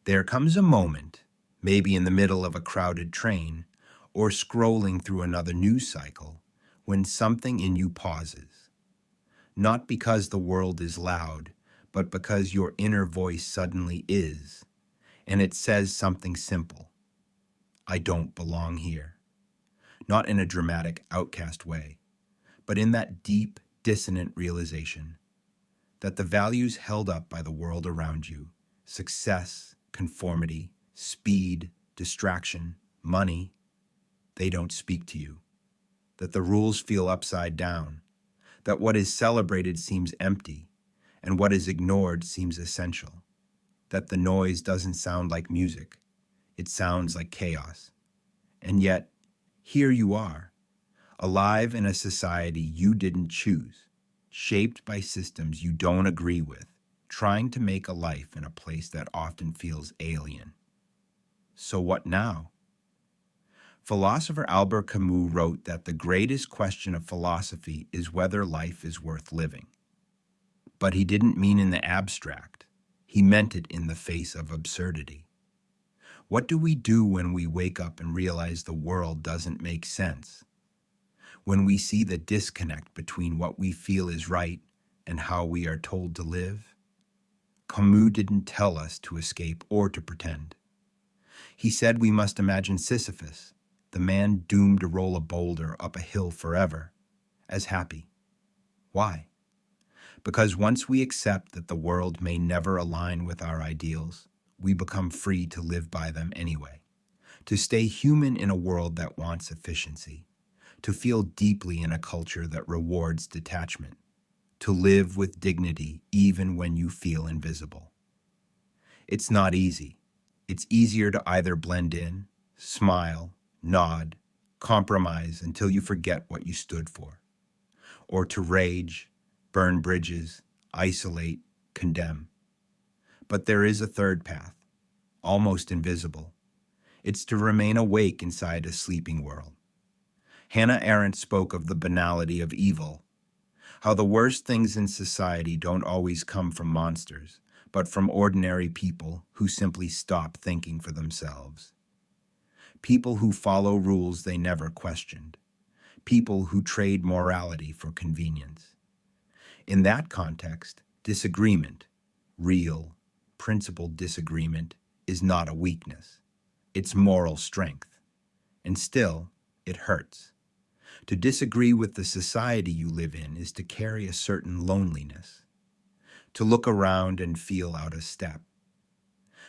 There comes a moment, maybe in the middle of a crowded train or scrolling through another news cycle, when something in you pauses. Not because the world is loud, but because your inner voice suddenly is, and it says something simple. I don't belong here. Not in a dramatic outcast way, but in that deep, dissonant realization that the values held up by the world around you, success, conformity, speed, distraction, money, they don't speak to you. That the rules feel upside down. That what is celebrated seems empty, and what is ignored seems essential. That the noise doesn't sound like music, it sounds like chaos. And yet, here you are, alive in a society you didn't choose, shaped by systems you don't agree with, trying to make a life in a place that often feels alien. So what now? Philosopher Albert Camus wrote that the greatest question of philosophy is whether life is worth living. But he didn't mean in the abstract. He meant it in the face of absurdity. What do we do when we wake up and realize the world doesn't make sense? When we see the disconnect between what we feel is right and how we are told to live? Camus didn't tell us to escape or to pretend. He said we must imagine Sisyphus, the man doomed to roll a boulder up a hill forever, as happy. Why? Because once we accept that the world may never align with our ideals, we become free to live by them anyway, to stay human in a world that wants efficiency, to feel deeply in a culture that rewards detachment, to live with dignity even when you feel invisible. It's not easy. It's easier to either blend in, smile, nod, compromise until you forget what you stood for, or to rage, burn bridges, isolate, condemn. But there is a third path, almost invisible. It's to remain awake inside a sleeping world. Hannah Arendt spoke of the banality of evil, how the worst things in society don't always come from monsters, but from ordinary people who simply stop thinking for themselves. People who follow rules they never questioned. People who trade morality for convenience. In that context, disagreement, real, principled disagreement, is not a weakness. It's moral strength. And still, it hurts. To disagree with the society you live in is to carry a certain loneliness, to look around and feel out of step.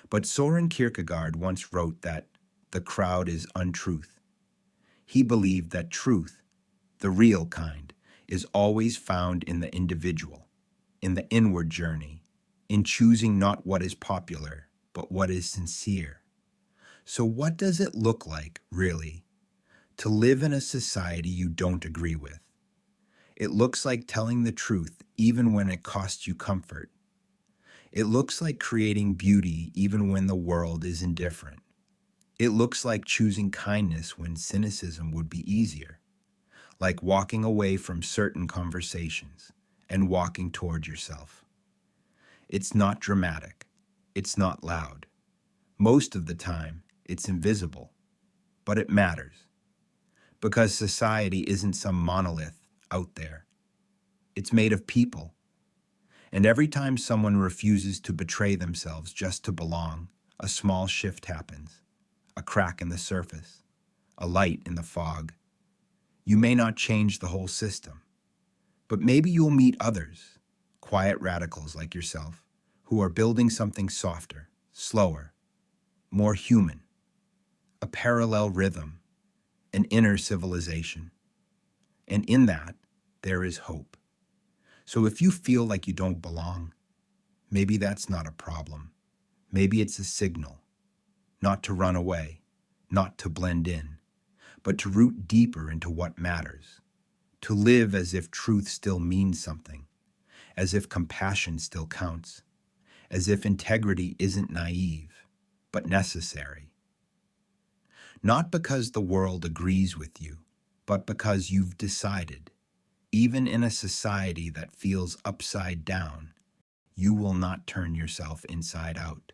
But Soren Kierkegaard once wrote that the crowd is untruth. He believed that truth, the real kind, is always found in the individual, in the inward journey, in choosing not what is popular, but what is sincere. So what does it look like, really, to live in a society you don't agree with? It looks like telling the truth even when it costs you comfort. It looks like creating beauty even when the world is indifferent. It looks like choosing kindness when cynicism would be easier, like walking away from certain conversations and walking toward yourself. It's not dramatic. It's not loud. Most of the time, it's invisible, but it matters. Because society isn't some monolith out there. It's made of people. And every time someone refuses to betray themselves just to belong, a small shift happens. A crack in the surface, a light in the fog. You may not change the whole system, but maybe you'll meet others, quiet radicals like yourself, who are building something softer, slower, more human, a parallel rhythm, an inner civilization. And in that, there is hope. So if you feel like you don't belong, maybe that's not a problem. Maybe it's a signal. Not to run away, not to blend in, but to root deeper into what matters, to live as if truth still means something, as if compassion still counts, as if integrity isn't naive, but necessary. Not because the world agrees with you, but because you've decided, even in a society that feels upside down, you will not turn yourself inside out.